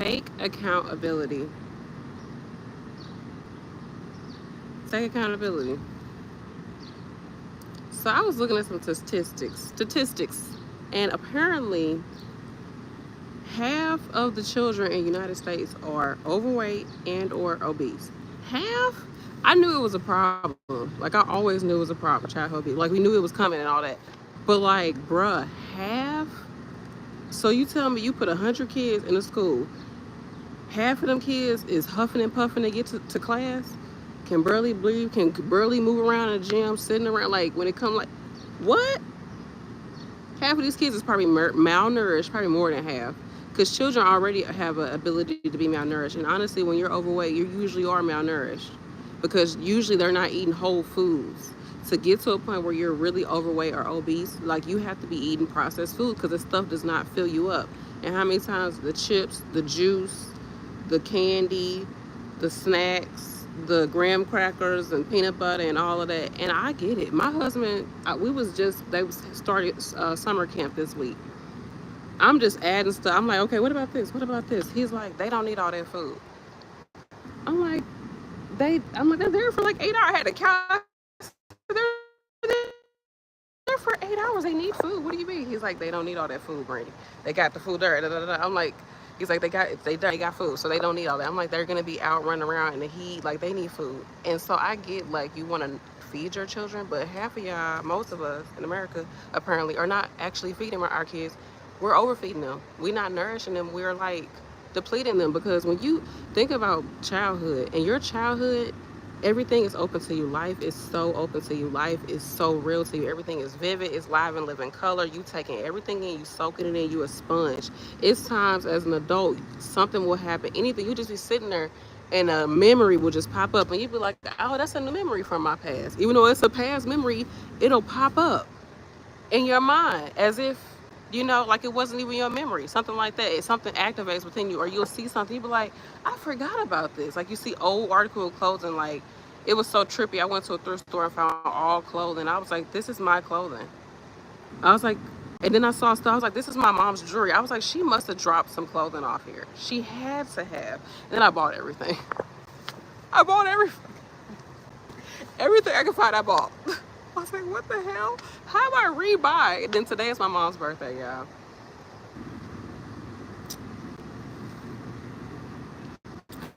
Take accountability. Take accountability. So I was looking at some statistics, and apparently half of the children in the United States are overweight and or obese. Half? I knew it was a problem. Like I always knew it was a problem, childhood obese. Like we knew it was coming and all that. But like, bruh, half? So you tell me you put 100 kids in a school, half of them kids is huffing and puffing to get to class, can barely breathe, can barely move around in the gym, sitting around like when it comes like, what? Half of these kids is probably malnourished, probably more than half. Because children already have an ability to be malnourished. And honestly, when you're overweight, you usually are malnourished. Because usually they're not eating whole foods. To get to a point where you're really overweight or obese, like you have to be eating processed food because this stuff does not fill you up. And how many times the chips, the juice, the candy, the snacks, the graham crackers and peanut butter and all of that. And I get it. My husband, they started summer camp this week. I'm just adding stuff. I'm like, okay, what about this? What about this? He's like, they don't need all that food. I'm like, they're there for like 8 hours. I had to count. They're there for 8 hours. They need food. What do you mean? He's like, they don't need all that food, Brandy. They got the food there. Da, da, da. I'm like, he's like, they got food, so they don't need all that. I'm like, they're gonna be out running around in the heat, like they need food. And so I get like you want to feed your children, but half of y'all, most of us in America, apparently, are not actually feeding our kids. We're overfeeding them. We're not nourishing them. We're like depleting them because when you think about childhood, in your childhood, everything is open to you. Life is so open to you. Life is so real to you. Everything is vivid. It's live and living color. You taking everything in, you soaking it in. You a sponge. It's times as an adult, something will happen. Anything, you just be sitting there and a memory will just pop up and you be like, oh, that's a new memory from my past. Even though it's a past memory, it'll pop up in your mind as if, like it wasn't even your memory, something like that. If something activates within you, or you'll see something, you be like, I forgot about this. Like you see old article of clothing, like it was so trippy. I went to a thrift store and found all clothing. I was like, this is my clothing. I was like, and then I saw stuff. I was like, this is my mom's jewelry. I was like, she must have dropped some clothing off here. She had to have. And then I bought everything. I bought everything I could find. I bought. I was like, what the hell? How do I rebuy? And then today is my mom's birthday, y'all.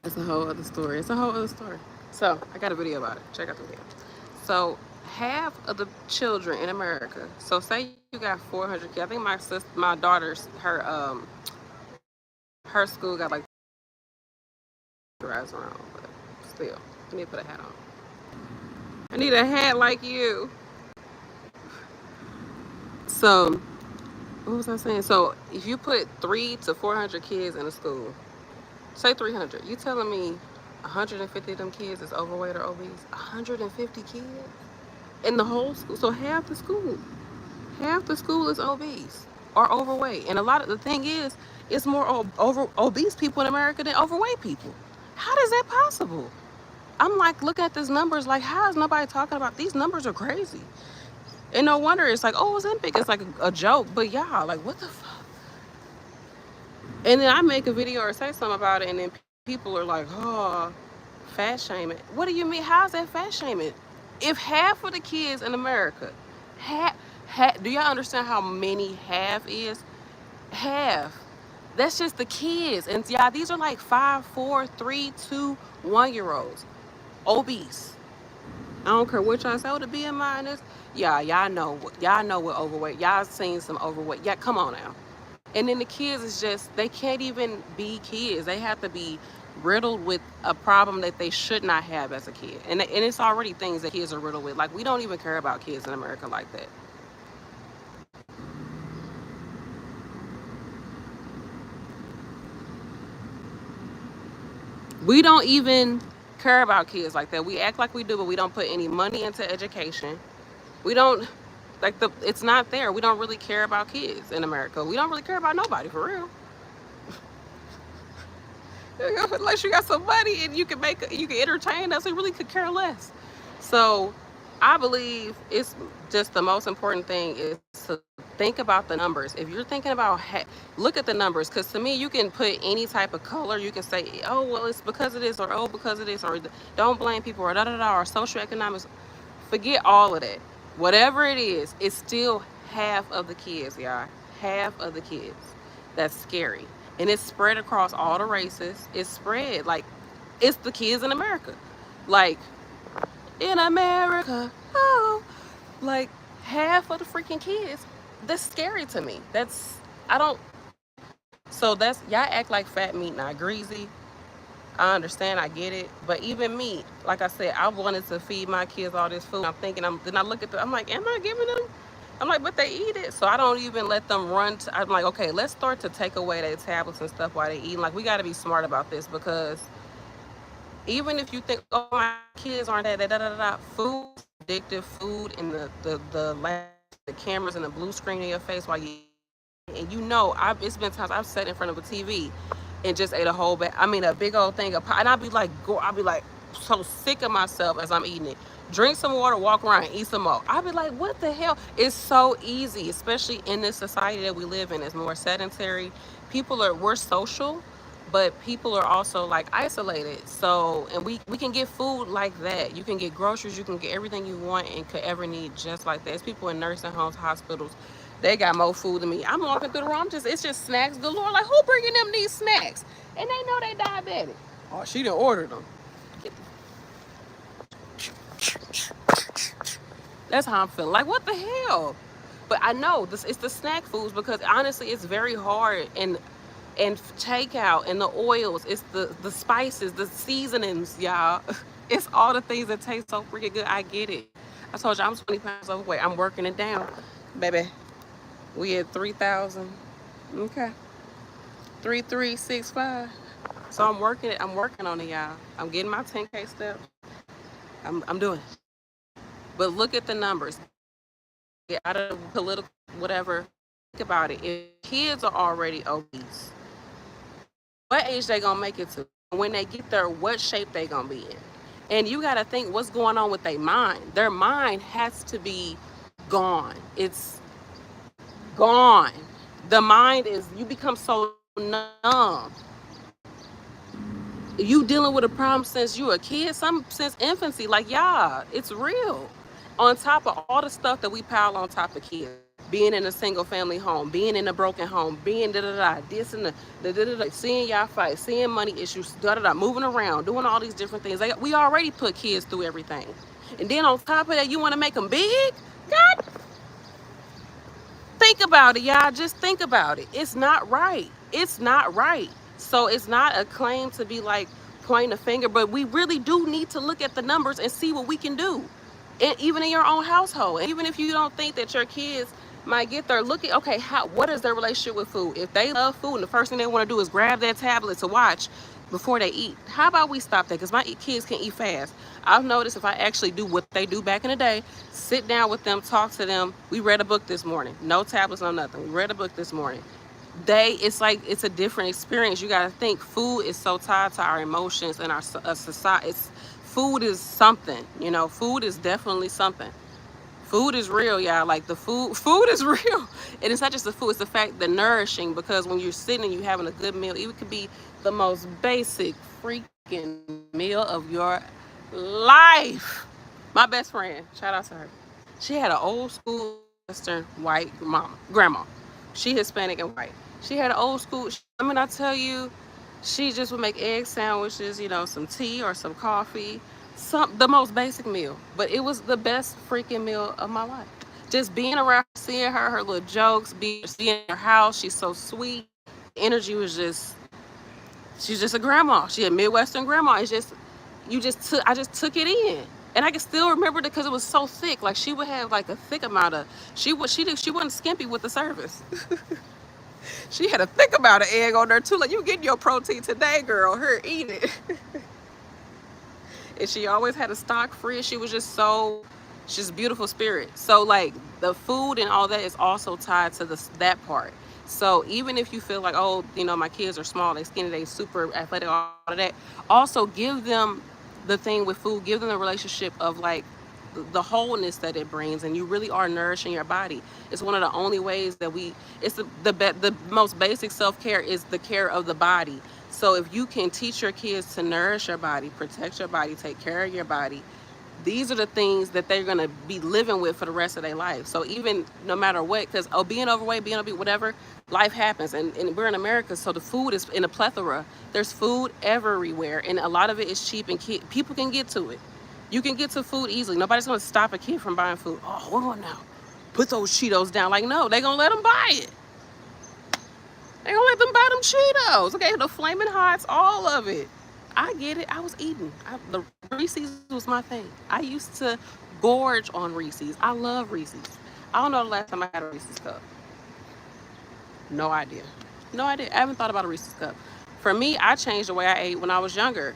It's a whole other story. It's a whole other story. So I got a video about it. Check out the video. So half of the children in America. So say you got 400 kids. I think my daughter's her school got like rides around, but still, I need to put a hat on. I need a hat like you. So what was I saying? So if you put 300 to 400 kids in a school, say 300, you telling me 150 of them kids is overweight or obese? 150 kids in the whole school. So half the school is obese or overweight. And a lot of the thing is, it's more obese people in America than overweight people. How is that possible? I'm like, look at these numbers. Like, how is nobody talking about these numbers? Are crazy. And no wonder it's like, oh, Ozempic. It's like a joke. But yeah, like, what the fuck? And then I make a video or say something about it, and then people are like, oh, fat shaming. What do you mean? How's that fat shaming? If half of the kids in America, do y'all understand how many half is? Half. That's just the kids. And y'all, these are like 5, 4, 3, 2, 1-year-olds. Obese. I don't care what y'all say. Oh, the BMI is. Yeah, y'all know what overweight. Y'all seen some overweight. Yeah, come on now. And then the kids is just, they can't even be kids. They have to be riddled with a problem that they should not have as a kid. And it's already things that kids are riddled with. Like, we don't even care about kids in America like that. We don't even care about kids like that. We act like we do, but we don't put any money into education. We don't, it's not there. We don't really care about kids in America. We don't really care about nobody, for real. Unless you got some money and you can entertain us, we really could care less. So I believe it's just the most important thing is to think about the numbers. If you're thinking about, look at the numbers, because to me, you can put any type of color. You can say, oh, well, it's because of this, or oh, because of this, or don't blame people, or da da da, or socioeconomics. Forget all of that. Whatever it is, it's still half of the kids, y'all. Half of the kids. That's scary. And it's spread across all the races. It's spread. Like, it's the kids in America. Like, in America, oh, like half of the freaking kids. That's scary to me. I don't, so y'all act like fat meat not greasy. I understand, I get it. But even me, like I said, I wanted to feed my kids all this food. I'm thinking, then I look at I'm like, am I giving them? I'm like, but they eat it. So I don't even let them run. I'm like, okay, let's start to take away their tablets and stuff while they eat. Like, we got to be smart about this, because even if you think, oh, my kids aren't that, food, addictive food, and the cameras and the blue screen in your face while you, and it's been times I've sat in front of a TV and just ate a big old thing of pie, and I'll be like so sick of myself as I'm eating it. Drink some water, walk around, eat some more. I'll be like, what the hell? It's so easy, especially in this society that we live in. It's more sedentary. We're social, but people are also like isolated. So, and we can get food like that. You can get groceries, you can get everything you want and could ever need just like that. There's people in nursing homes, hospitals, they got more food than me. I'm walking through the room, it's just snacks galore. Like, who bringing them these snacks? And they know they diabetic. Oh, she done ordered them. That's how I'm feeling. Like, what the hell? But I know it's the snack foods, because honestly, it's very hard. And takeout, and the oils, it's the spices, the seasonings, y'all. It's all the things that taste so freaking good. I get it. I told you I'm 20 pounds overweight. I'm working it down, baby. We at 3,000. Okay. 3,365. So I'm working it. I'm working on it, y'all. I'm getting my 10K steps. I'm doing it. But look at the numbers. Get out of political whatever. Think about it. If kids are already obese, what age they gonna make it to? When they get there, what shape they gonna be in? And you gotta think what's going on with their mind. Their mind has to be gone. It's gone. The mind you become so numb. You dealing with a problem since you a kid, since infancy. Like, y'all, it's real. On top of all the stuff that we pile on top of kids. Being in a single family home, being in a broken home, being this and the seeing y'all fight, seeing money issues, moving around, doing all these different things. We already put kids through everything. And then on top of that, you want to make them big? God, think about it, y'all. Just think about it. It's not right. It's not right. So it's not a claim to be like pointing a finger, but we really do need to look at the numbers and see what we can do. And even in your own household, and even if you don't think that your kids might get there, look at, okay, what is their relationship with food? If they love food and the first thing they want to do is grab their tablet to watch before they eat, how about we stop that? Because my kids can eat fast. I've noticed if I actually do what they do back in the day, sit down with them, talk to them. We read a book this morning. No tablets, no nothing. We read a book this morning. It's like, it's a different experience. You got to think food is so tied to our emotions and our society. Food is something, food is definitely something. Food is real, y'all. Like, the food is real. And it's not just the food, it's the fact that nourishing, because when you're sitting and you're having a good meal, it could be the most basic freaking meal of your life. My best friend, shout out to her. She had an old school Western white grandma. She Hispanic and white. She had an old school, I tell you, she just would make egg sandwiches, some tea or some coffee. The most basic meal, but it was the best freaking meal of my life. Just being around, seeing her little jokes, seeing her house. She's so sweet. Energy was she's just a grandma. She a Midwestern grandma. I just took it in, and I can still remember it because it was so thick. Like, she would have like a thick amount of, she wasn't skimpy with the service. She had a thick amount of egg on there too. Like, you getting your protein today, girl. Here, eat it. And she always had a stock fridge. She was just beautiful spirit. So, like, the food and all that is also tied to that part. So even if you feel like, oh, my kids are small, they skinny, they super athletic, all of that, also give them the thing with food, give them the relationship of like the wholeness that it brings, and you really are nourishing your body. It's one of the only ways that it's the most basic self-care is the care of the body. So if you can teach your kids to nourish your body, protect your body, take care of your body, these are the things that they're going to be living with for the rest of their life. So even no matter what, because being overweight, being obese, whatever, life happens. And we're in America, so the food is in a plethora. There's food everywhere, and a lot of it is cheap, and people can get to it. You can get to food easily. Nobody's going to stop a kid from buying food. Oh, hold on now. Put those Cheetos down. Like, no, they're going to let them buy it. They're going to let them buy them Cheetos. Okay, the Flaming Hots, all of it. I get it. I was eating. The Reese's was my thing. I used to gorge on Reese's. I love Reese's. I don't know the last time I had a Reese's cup. No idea. No idea. I haven't thought about a Reese's cup. For me, I changed the way I ate when I was younger.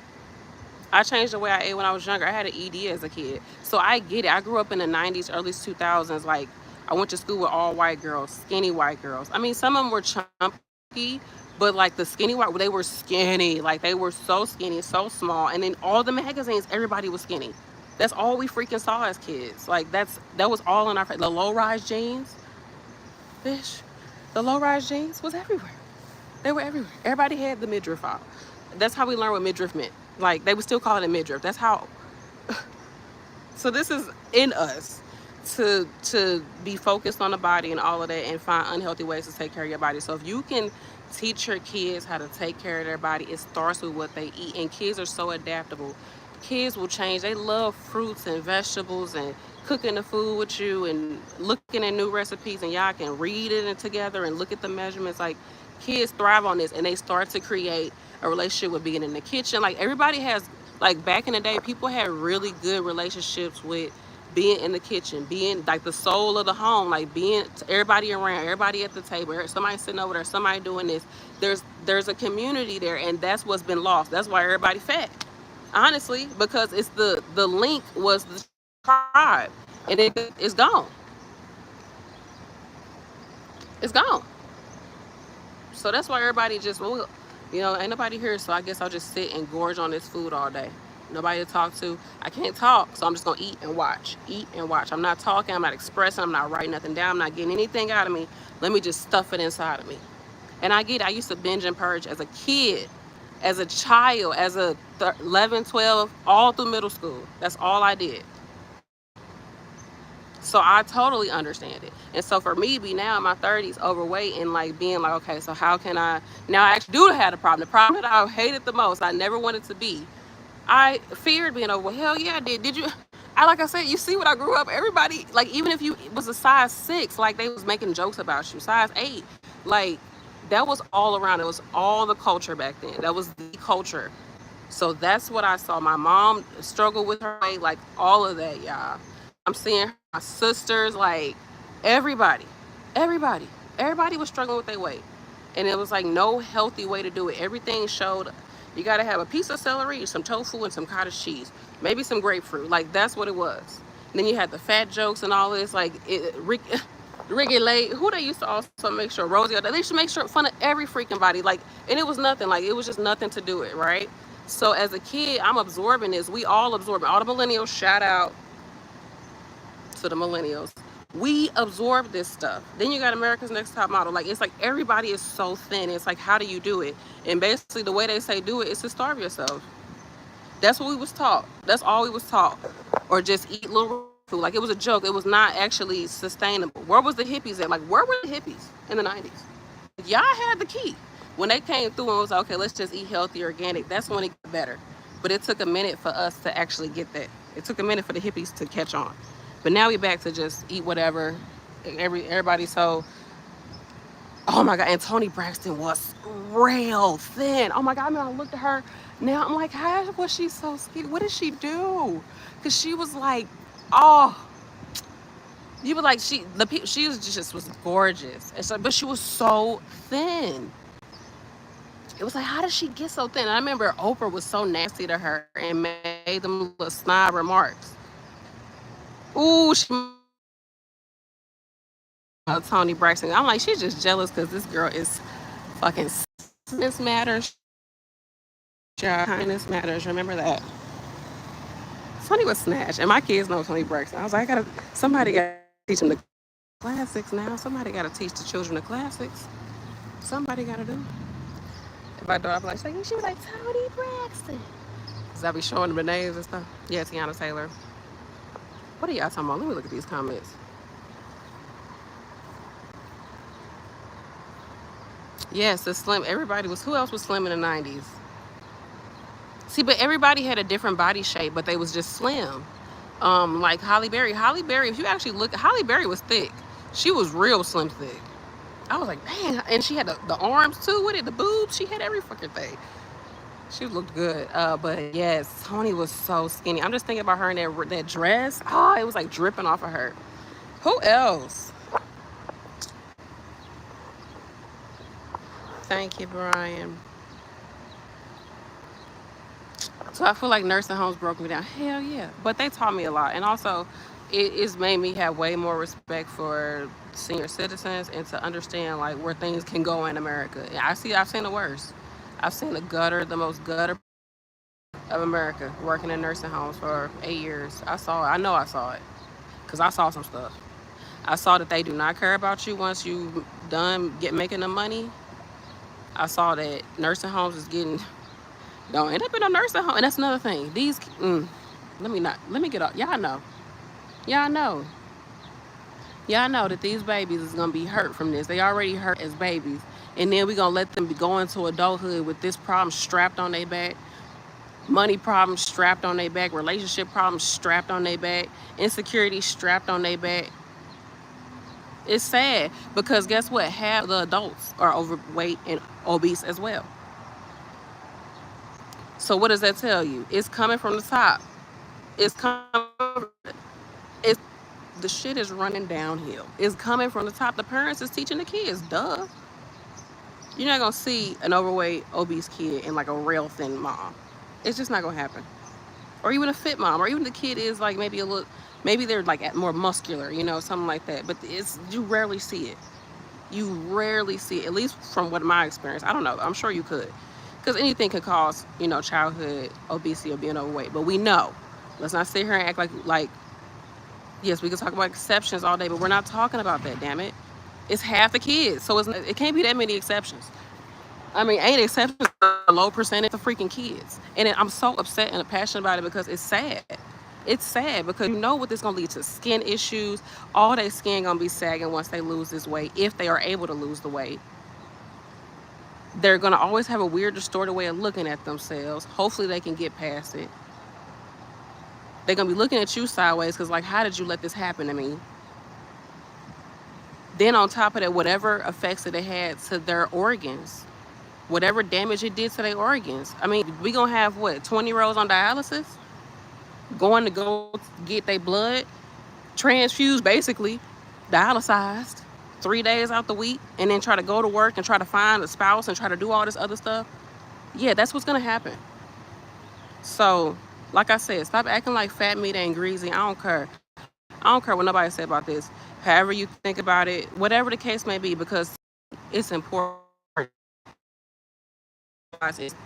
I had an ED as a kid. So I get it. I grew up in the 90s, early 2000s. Like, I went to school with all white girls, skinny white girls. I mean, some of them were chunky, but like the skinny white, they were skinny. Like, they were so skinny, so small. And then all the magazines, everybody was skinny. That's all we freaking saw as kids. Like, that was all in our face. The low-rise jeans, fish. The low-rise jeans was everywhere. They were everywhere. Everybody had the midriff out. That's how we learned what midriff meant. Like, they would still call it a midriff. That's how. So this is in us to be focused on the body and all of that, and find unhealthy ways to take care of your body. So if you can teach your kids how to take care of their body, it starts with what they eat. And kids are so adaptable. Kids will change. They love fruits and vegetables and cooking the food with you and looking at new recipes, and y'all can read it together and look at the measurements. Like, kids thrive on this, and they start to create a relationship with being in the kitchen. Like, everybody has, like, back in the day, people had really good relationships with being in the kitchen, being like the soul of the home, like being everybody around, everybody at the table, somebody sitting over there, somebody doing this. There's a community there, and that's what's been lost. That's why everybody fat, honestly, because it's the link was the tribe, and it's gone. It's gone. So that's why everybody just, well, ain't nobody here, so I guess I'll just sit and gorge on this food all day. Nobody to talk to. I can't talk, so I'm just going to eat and watch. Eat and watch. I'm not talking. I'm not expressing. I'm not writing nothing down. I'm not getting anything out of me. Let me just stuff it inside of me. And I get it. I used to binge and purge as a kid, as a child, as a 11, 12, all through middle school. That's all I did. So I totally understand it. And so for me, be now in my 30s, overweight, and like being like, okay, so how can I, now I actually do have a problem. The problem that I hated the most, I never wanted to be. I feared being overweight. Hell yeah, I did. Did you? Like I said, you see when I grew up, everybody, like, even if you was a size 6, like, they was making jokes about you. Size 8, like, that was all around. It was all the culture back then. That was the culture. So that's what I saw. My mom struggled with her weight, like, all of that, y'all. I'm seeing my sisters, like, everybody was struggling with their weight. And it was like no healthy way to do it. Everything showed you got to have a piece of celery, some tofu, and some cottage cheese. Maybe some grapefruit. Like, that's what it was. And then you had the fat jokes and all this. Like, Ricky Lake, who they used to also make sure, Rosie, they used to make sure fun of every freaking body. Like, and it was nothing. Like, it was just nothing to do it, right? So as a kid, I'm absorbing this. We all absorb it. All the millennials, shout out to the millennials. We absorb this stuff. Then you got America's Next Top Model. Like, it's like everybody is so thin. It's like, how do you do it? And basically the way they say do it is to starve yourself. That's what we was taught. That's all we was taught. Or just eat little food. Like, it was a joke. It was not actually sustainable. Where was the hippies at? Like, where were the hippies in the 90s? Y'all had the key. When they came through and was like, okay, let's just eat healthy, organic, that's when it got better. But it took a minute for us to actually get that. It took a minute for the hippies to catch on. But now we're back to just eat whatever. Everybody so, oh my God. And Toni Braxton was real thin. Oh my God. I mean, I looked at her. Now I'm like, how was she so skinny? What did she do? Because she was like, oh, you were like, she was gorgeous. And so, but she was so thin. It was like, how did she get so thin? And I remember Oprah was so nasty to her and made them little snide remarks. Ooh, Toni Braxton. I'm like, she's just jealous because this girl is fucking. Kindness matters. Kindness matters. Remember that. Tony was snatched, and my kids know Tony Braxton. I was like, somebody got to teach them the classics now. Somebody got to teach the children the classics. Somebody got to do. If I do, I'll be like, she was like, Tony Braxton. Because I'll be showing them the names and stuff. Yeah, Tiana Taylor. What are y'all talking about? Let me look at these comments. Yes, the slim. Everybody was, who else was slim in the 90s? See, but everybody had a different body shape, but they was just slim. Like Halle Berry. Halle Berry, if you actually look, Halle Berry was thick. She was real slim thick. I was like, man. And she had the arms too with it, the boobs. She had every fucking thing. She looked good. But yes, Tony was so skinny. I'm just thinking about her in that dress. Oh, it was like dripping off of her. Who else? Thank you, Brian. So I feel like nursing homes broke me down. Hell yeah. But they taught me a lot. And also, it's made me have way more respect for senior citizens and to understand like where things can go in America. I've seen the worst. I've seen the most gutter of America, working in nursing homes for 8 years. I saw it. I know I saw it. Because I saw some stuff. I saw that they do not care about you once you done making the money. I saw that nursing homes is getting... Don't end up in a nursing home. And that's another thing. Let me get up. Y'all know that these babies is going to be hurt from this. They already hurt as babies. And then we're going to let them go into adulthood with this problem strapped on their back. Money problems strapped on their back. Relationship problems strapped on their back. Insecurity strapped on their back. It's sad because guess what? Half the adults are overweight and obese as well. So what does that tell you? It's coming from the top. The shit is running downhill. It's coming from the top. The parents is teaching the kids. Duh. You're not gonna see an overweight, obese kid and like a real thin mom. It's just not gonna happen. Or even a fit mom, or even the kid is like maybe they're like more muscular, something like that. But you rarely see it. You rarely see it, at least from my experience. I don't know. I'm sure you could. Because anything could cause, childhood obesity or being overweight. But we know. Let's not sit here and act like yes, we can talk about exceptions all day, but we're not talking about that, damn it. It's half the kids, so it can't be that many exceptions. I mean, ain't exceptions a low percentage of freaking kids. And I'm so upset and passionate about it because it's sad. It's sad because you know what this is going to lead to. Skin issues. All their skin going to be sagging once they lose this weight, if they are able to lose the weight. They're going to always have a weird, distorted way of looking at themselves. Hopefully they can get past it. They're going to be looking at you sideways because, like, how did you let this happen to me? Then on top of that, whatever effects that it had to their organs, whatever damage it did to their organs. I mean, we going to have, 20-year-olds on dialysis? Going to go get their blood transfused, basically, dialyzed. 3 days out the week, and then try to go to work and try to find a spouse and try to do all this other stuff. Yeah, that's what's gonna happen. So, like I said, stop acting like fat meat ain't greasy. I don't care. I don't care what nobody said about this. However you think about it, whatever the case may be, because it's important.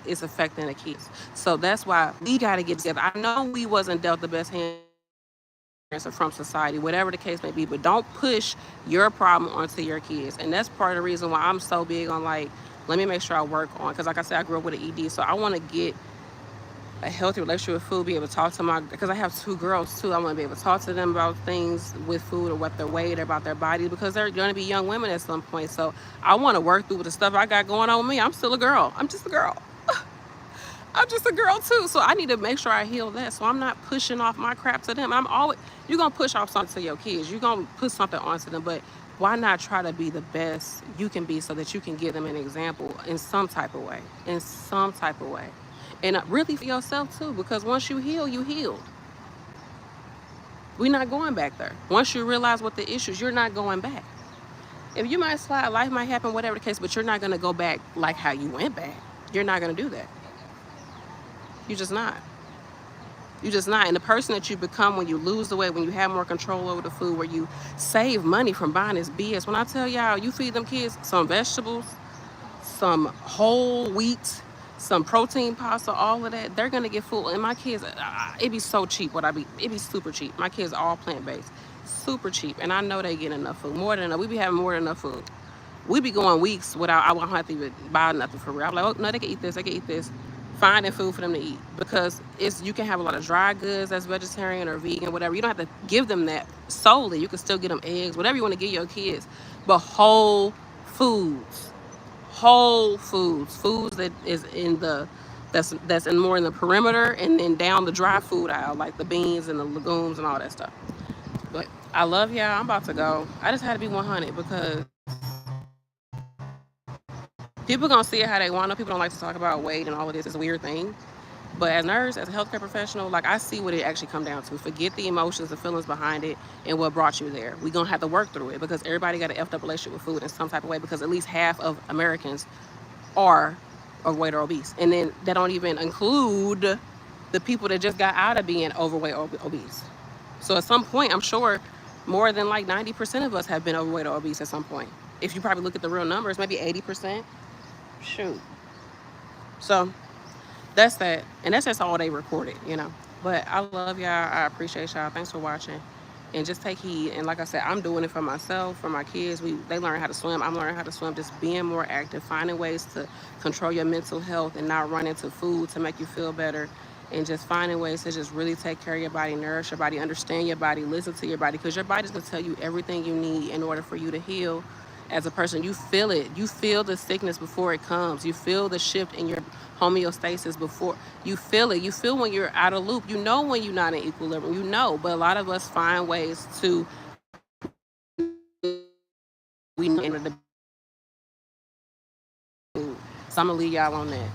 It's affecting the kids. So that's why we gotta get together. I know we wasn't dealt the best hand from society, whatever the case may be, but don't push your problem onto your kids. And that's part of the reason why I'm so big on let me make sure I work on, because like I said, I grew up with an ED, so I want to get a healthy relationship with food, be able to talk to because I have 2 girls too. I want to be able to talk to them about things with food or what their weight, about their bodies, because they're going to be young women at some point. So I want to work through the stuff I got going on with me. I'm still a girl. I'm just a girl. I'm just a girl too, so I need to make sure I heal that. So I'm not pushing off my crap to them. You're gonna push off something to your kids. You're gonna put something onto them, but why not try to be the best you can be so that you can give them an example in some type of way, and really for yourself too, because once you heal, you healed. We're not going back there. Once you realize what the issues, you're not going back. If you might slide, life might happen, whatever the case, but you're not gonna go back like how you went back. You're not gonna do that. You're just not. And the person that you become when you lose the weight, when you have more control over the food, where you save money from buying this BS. When I tell y'all, you feed them kids some vegetables, some whole wheat, some protein pasta, all of that, they're gonna get full. And my kids, it be so cheap. It be super cheap. My kids are all plant based, super cheap, and I know they get enough food, more than enough. We be having more than enough food. We be going weeks without, I won't have to even buy nothing for real. I'm like, oh no, they can eat this, they can eat this. Finding food for them to eat, because it's, you can have a lot of dry goods that's vegetarian or vegan, whatever. You don't have to give them that solely. You can still get them eggs, whatever you want to give your kids, but foods, whole foods that is in the, that's in more in the perimeter, and then down the dry food aisle, like the beans and the legumes and all that stuff. But I love y'all. I'm about to go. I just had to be 100 because people gonna see it how they want to. People don't like to talk about weight and all of this. It's a weird thing. But as a nurse, as a healthcare professional, like, I see what it actually come down to. Forget the emotions, the feelings behind it, and what brought you there. We gonna have to work through it, because everybody got an effed up relationship with food in some type of way, because at least half of Americans are overweight or obese. And then that don't even include the people that just got out of being overweight or obese. So at some point, I'm sure more than like 90% of us have been overweight or obese at some point. If you probably look at the real numbers, maybe 80%. Shoot. So that's that. And that's just all they reported, you know. But I love y'all. I appreciate y'all. Thanks for watching. And just take heed. And like I said, I'm doing it for myself, for my kids. They learn how to swim. I'm learning how to swim. Just being more active, finding ways to control your mental health and not run into food to make you feel better. And just finding ways to just really take care of your body, nourish your body, understand your body, listen to your body, because your body's going to tell you everything you need in order for you to heal as a person. You feel it. You feel the sickness before it comes. You feel the shift in your homeostasis before you feel it. You feel when you're out of loop. You know when you're not in equilibrium. You know, but a lot of us find ways to, we know the food. So I'm gonna leave y'all on that.